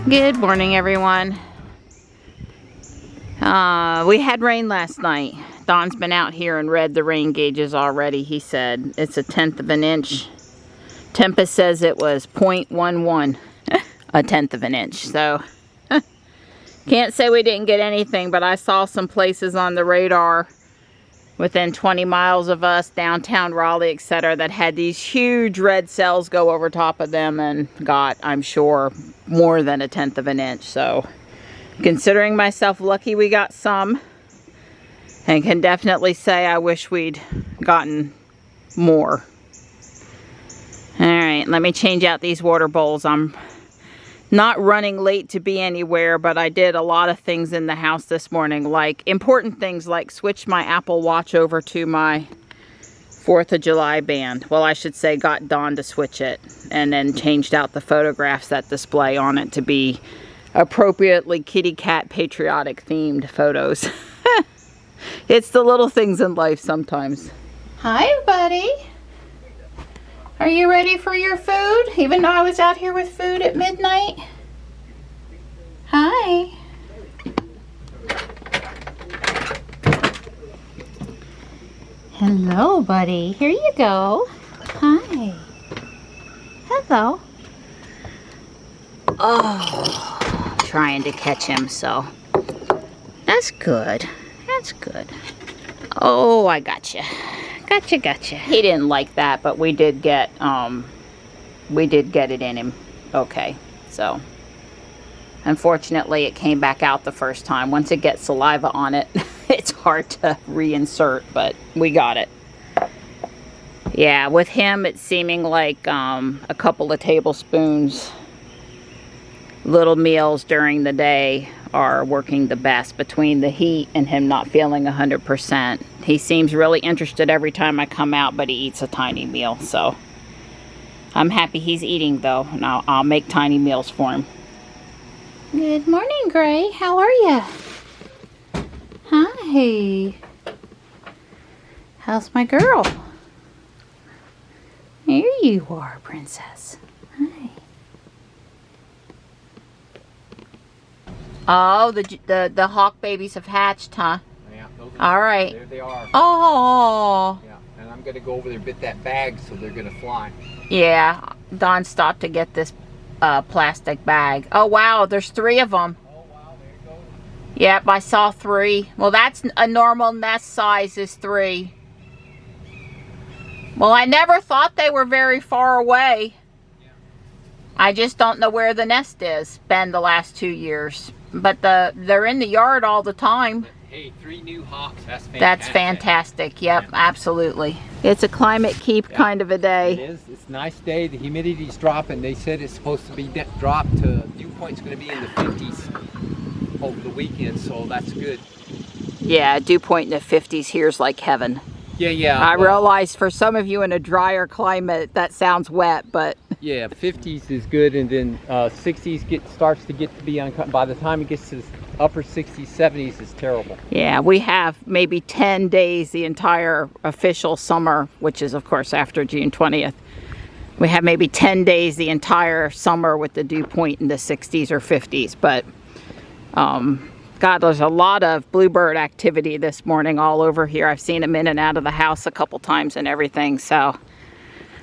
Good morning, everyone. We had rain last night. Don's been out here and read the rain gauges already. He said it's 1/10 of an inch. Tempest says it was 0.11, 1/10 of an inch. So can't say we didn't get anything, but I saw some places on the radar within 20 miles of us, downtown Raleigh, etc., that had these huge red cells go over top of them and got, I'm sure, more than 1/10 of an inch. So considering myself lucky we got some, and can definitely say I wish we'd gotten more. Alright, let me change out these water bowls. I'm not running late to be anywhere, but I did a lot of things in the house this morning, like important things like switch my Apple Watch over to my 4th of July band. Well, I should say got Dawn to switch it, and then changed out the photographs that display on it to be appropriately kitty cat patriotic themed photos. It's the little things in life sometimes. Hi, buddy. Are you ready for your food? Even though I was out here with food at midnight? Hi. Hello, buddy. Here you go. Hi. Hello. Oh, trying to catch him, so that's good. That's good. Oh, I gotcha. Gotcha. He didn't like that, but we did get it in him. Okay, so unfortunately it came back out the first time. Once it gets saliva on it, it's hard to reinsert, but we got it. Yeah, with him it's seeming like a couple of tablespoons little meals during the day are working the best between the heat and him not feeling 100%. He seems really interested every time I come out, but he eats a tiny meal, so I'm happy he's eating though, and I'll make tiny meals for him. Good morning, Gray. How are you? Hi. How's my girl? Here you are, princess. Hi. Oh, the hawk babies have hatched, huh? Yeah. All right. There they are. Oh. Yeah, and I'm gonna go over there and bit that bag, so they're gonna fly. Yeah, Don stopped to get this plastic bag. Oh wow, there's 3 of them. Oh wow, there you go. Yep, I saw 3. Well, that's a normal nest size is 3. Well, I never thought they were very far away. Yeah. I just don't know where the nest is. Been the last 2 years. But they're in the yard all the time. Hey, 3 new hawks. That's fantastic. That's fantastic. Yep, yeah. Absolutely. It's a climate keep kind of a day. It is. It's a nice day. The humidity's dropping. They said it's supposed to be dropped to, dew point's going to be in the 50s over the weekend, so that's good. Yeah, dew point in the 50s here's like heaven. Yeah. I realize for some of you in a drier climate that sounds wet, but yeah, 50s is good, and then 60s starts to get to be uncut. By the time it gets to upper 60s, 70s, it's terrible. Yeah, we have maybe 10 days the entire official summer, which is of course after June 20th. We have maybe 10 days the entire summer with the dew point in the 60s or 50s, but God, there's a lot of bluebird activity this morning all over here. I've seen them in and out of the house a couple times and everything, so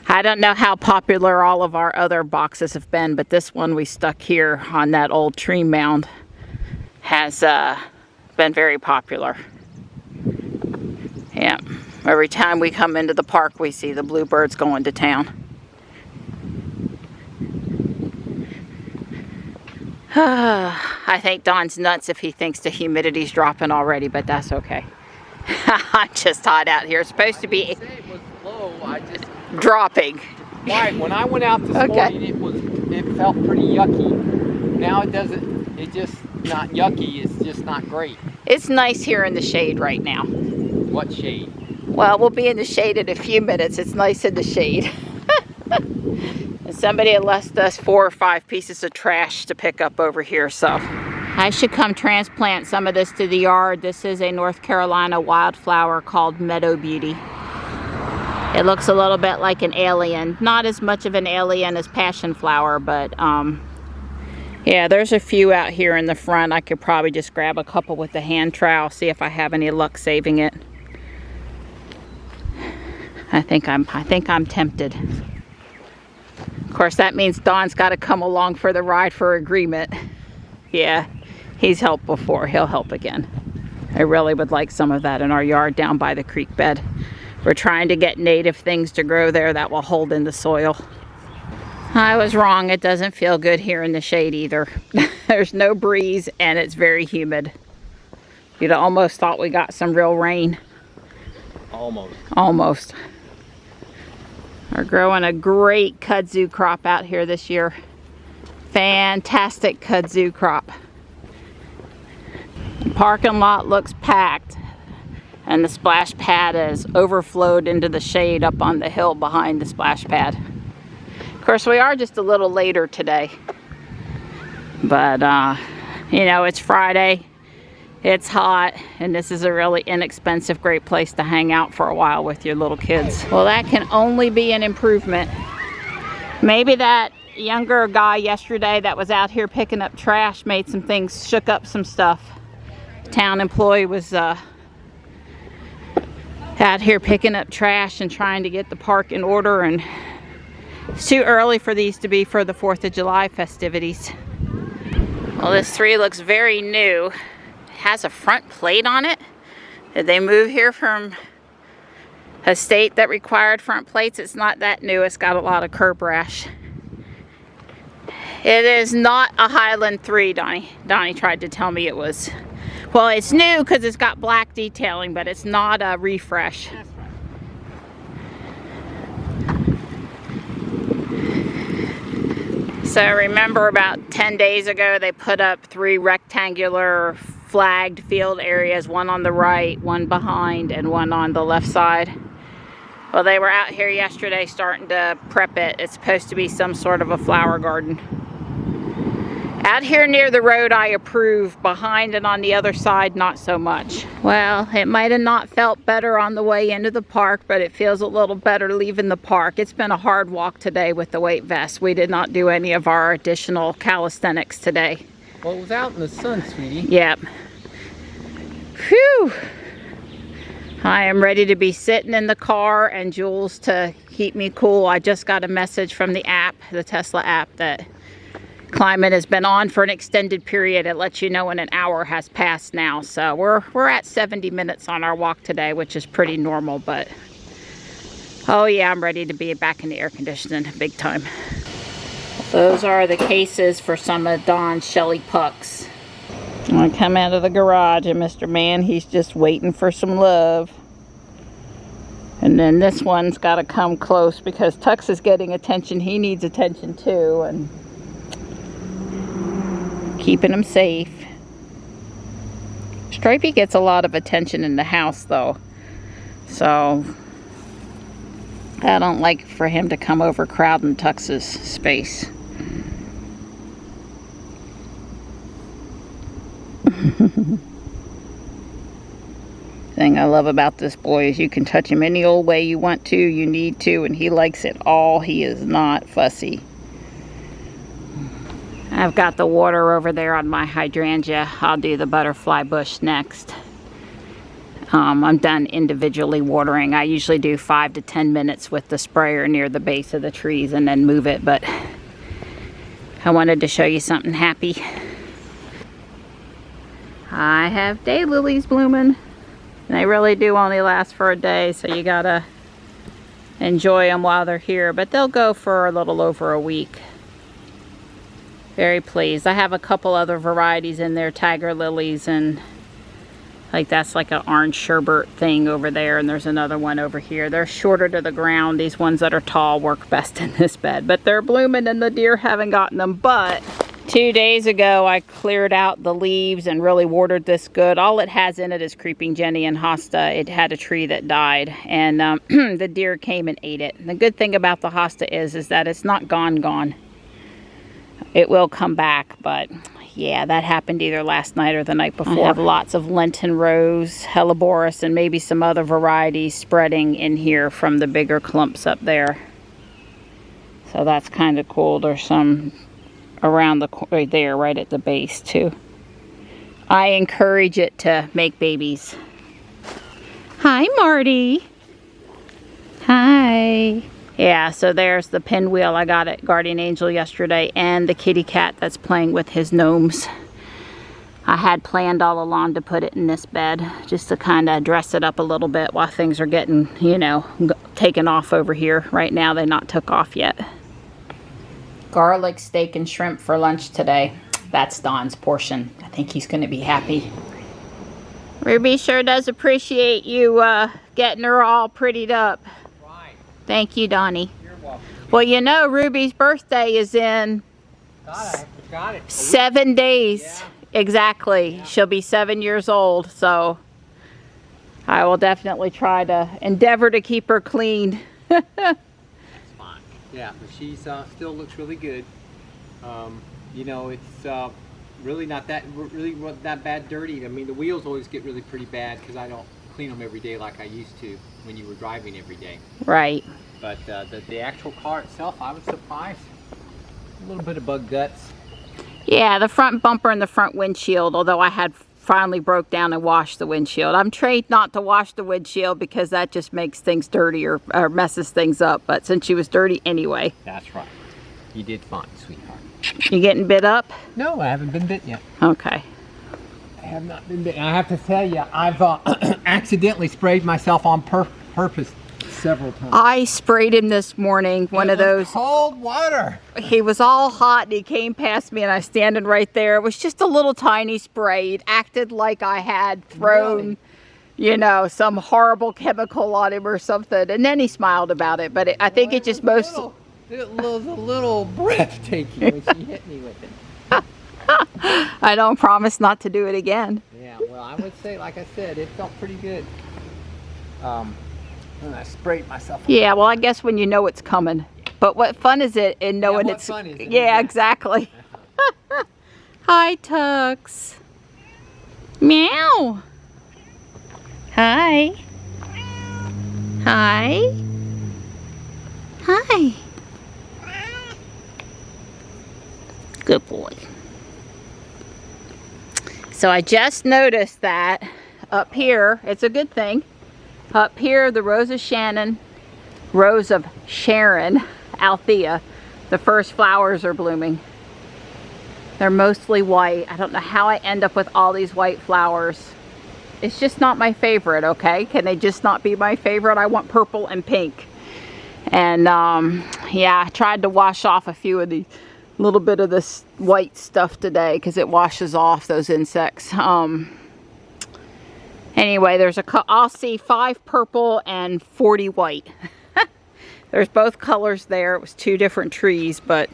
I don't know how popular all of our other boxes have been, but this one we stuck here on that old tree mound has been very popular. Yeah, every time we come into the park we see the bluebirds going to town. I think Don's nuts if he thinks the humidity's dropping already, but that's okay. I'm just hot out here. It's supposed to be it was low. dropping. Right, when I went out this morning, it felt pretty yucky. Now it doesn't. It's just not yucky. It's just not great. It's nice here in the shade right now. What shade? Well, we'll be in the shade in a few minutes. It's nice in the shade. And somebody had left us 4 or 5 pieces of trash to pick up over here, so I should come transplant some of this to the yard. This is a North Carolina wildflower called Meadow Beauty. It looks a little bit like an alien. Not as much of an alien as passion flower, but Yeah, there's a few out here in the front. I could probably just grab a couple with the hand trowel, see if I have any luck saving it. I think I'm tempted. Of course, that means Don's got to come along for the ride for agreement. Yeah, he's helped before. He'll help again. I really would like some of that in our yard down by the creek bed. We're trying to get native things to grow there that will hold in the soil. I was wrong. It doesn't feel good here in the shade either. There's no breeze and it's very humid. You'd almost thought we got some real rain. Almost. Almost. We're growing a great kudzu crop out here this year. Fantastic kudzu crop. The parking lot looks packed and the splash pad has overflowed into the shade up on the hill behind the splash pad. Of course, we are just a little later today, but you know, it's Friday, it's hot, and this is a really inexpensive, great place to hang out for a while with your little kids. Well, that can only be an improvement. Maybe that younger guy yesterday that was out here picking up trash made some things, shook up some stuff. The town employee was out here picking up trash and trying to get the park in order, and it's too early for these to be for the 4th of July festivities. Well, this tree looks very new. It has a front plate on it. Did they move here from a state that required front plates? It's not that new. It's got a lot of curb rash. It is not a Highland 3, Donnie. Donnie tried to tell me it was. Well, it's new because it's got black detailing, but it's not a refresh. So remember about 10 days ago, they put up 3 rectangular flagged field areas, one on the right, one behind, and one on the left side. Well, they were out here yesterday starting to prep it. It's supposed to be some sort of a flower garden. Out here near the road, I approve. Behind and on the other side, not so much. Well, it might have not felt better on the way into the park, but it feels a little better leaving the park. It's been a hard walk today with the weight vest. We did not do any of our additional calisthenics today. Well, it was out in the sun, sweetie. Yep. Phew. I am ready to be sitting in the car and Jules to keep me cool. I just got a message from the app, the Tesla app, that climate has been on for an extended period. It lets you know when an hour has passed now. So we're at 70 minutes on our walk today, which is pretty normal, but oh yeah, I'm ready to be back in the air conditioning big time. Those are the cases for some of Don's Shelly pucks. I come out of the garage and Mr. Man, he's just waiting for some love. And then this one's got to come close because Tux is getting attention. He needs attention too, and keeping him safe. Stripey gets a lot of attention in the house though, so I don't like for him to come overcrowding Tux's space. Thing I love about this boy is you can touch him any old way you want to, you need to, and he likes it all. He is not fussy. I've got the water over there on my hydrangea. I'll do the butterfly bush next. I'm done individually watering. I usually do 5 to 10 minutes with the sprayer near the base of the trees and then move it, but I wanted to show you something happy. I have daylilies blooming. They really do only last for a day, so you gotta enjoy them while they're here, but they'll go for a little over a week. Very pleased. I have a couple other varieties in there, tiger lilies, and like that's like an orange sherbet thing over there, and there's another one over here. They're shorter to the ground. These ones that are tall work best in this bed, but they're blooming and the deer haven't gotten them. But 2 days ago I cleared out the leaves and really watered this good. All it has in it is creeping Jenny and hosta. It had a tree that died, and the deer came and ate it. And the good thing about the hosta is that it's not gone. It will come back, but yeah, that happened either last night or the night before. I have lots of Lenten rose, helleborus, and maybe some other varieties spreading in here from the bigger clumps up there. So that's kind of cool. There's some around the right there, right at the base too. I encourage it to make babies. Hi, Marty. Hi. Yeah, so there's the pinwheel I got at Guardian Angel yesterday, and the kitty cat that's playing with his gnomes. I had planned all along to put it in this bed just to kind of dress it up a little bit while things are getting, you know, taken off over here. Right now they're not took off yet. Garlic steak and shrimp for lunch today. That's Don's portion. I think he's going to be happy. Ruby sure does appreciate you getting her all prettied up. Right. Thank you, Donnie. You're welcome. Well, you know, Ruby's birthday is in God, I forgot it. 7 days. Yeah. Exactly. Yeah. She'll be 7 years old, so I will definitely try to endeavor to keep her clean. That's fine. Yeah, but she's still looks really good. You know, it's really not that bad dirty. I mean, the wheels always get really pretty bad because I don't clean them every day like I used to when you were driving every day. Right. But the actual car itself, I was surprised. A little bit of bug guts. Yeah, the front bumper and the front windshield, although I had finally broke down and washed the windshield. I'm trained not to wash the windshield because that just makes things dirtier or messes things up. But since she was dirty anyway. That's right. You did fine, sweetheart. You getting bit up? No, I haven't been bit yet. Okay. I have not been bit. I have to tell you, I've accidentally sprayed myself on purpose several times. I sprayed him this morning. One of those cold water. He was all hot and he came past me and I was standing right there. It was just a little tiny spray. It acted like I had thrown, you know, some horrible chemical on him or something. And then he smiled about it. But I think it just mostly... It was a little breathtaking when she hit me with it. I don't promise not to do it again. Yeah, well, I would say, like I said, it felt pretty good. And I sprayed myself. Yeah, well, I guess when you know it's coming. But what fun is it in knowing what it's... fun is it? Yeah, exactly. Hi, Tux. Meow. Hi. Hi. Hi. Good boy. So I just noticed that up here, it's a good thing. Up here, the Rose of Sharon, Althea, the first flowers are blooming. They're mostly white. I don't know how I end up with all these white flowers. It's just not my favorite, okay? Can they just not be my favorite? I want purple and pink. And yeah, I tried to wash off a few of the little bit of this white stuff today because it washes off those insects. Anyway, there's I'll see 5 purple and 40 white. There's both colors there. It was 2 different trees, but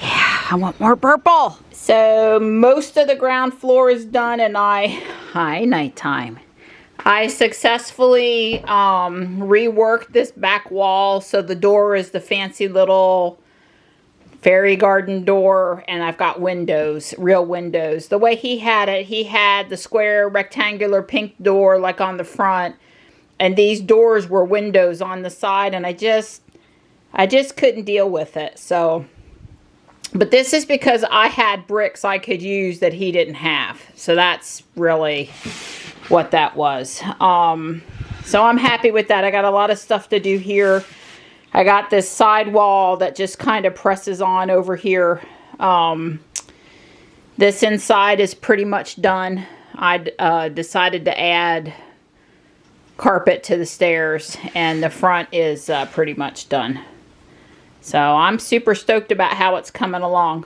yeah, I want more purple. So most of the ground floor is done, and hi, nighttime. I successfully reworked this back wall, so the door is the fancy little fairy garden door, and I've got windows, real windows. The way he had it, he had the square rectangular pink door like on the front, and these doors were windows on the side, and I just couldn't deal with it. So, but this is because I had bricks I could use that he didn't have. So that's really what that was. So I'm happy with that. I got a lot of stuff to do here. I got this side wall that just kind of presses on over here. This inside is pretty much done. I decided to add carpet to the stairs, and the front is pretty much done. So I'm super stoked about how it's coming along.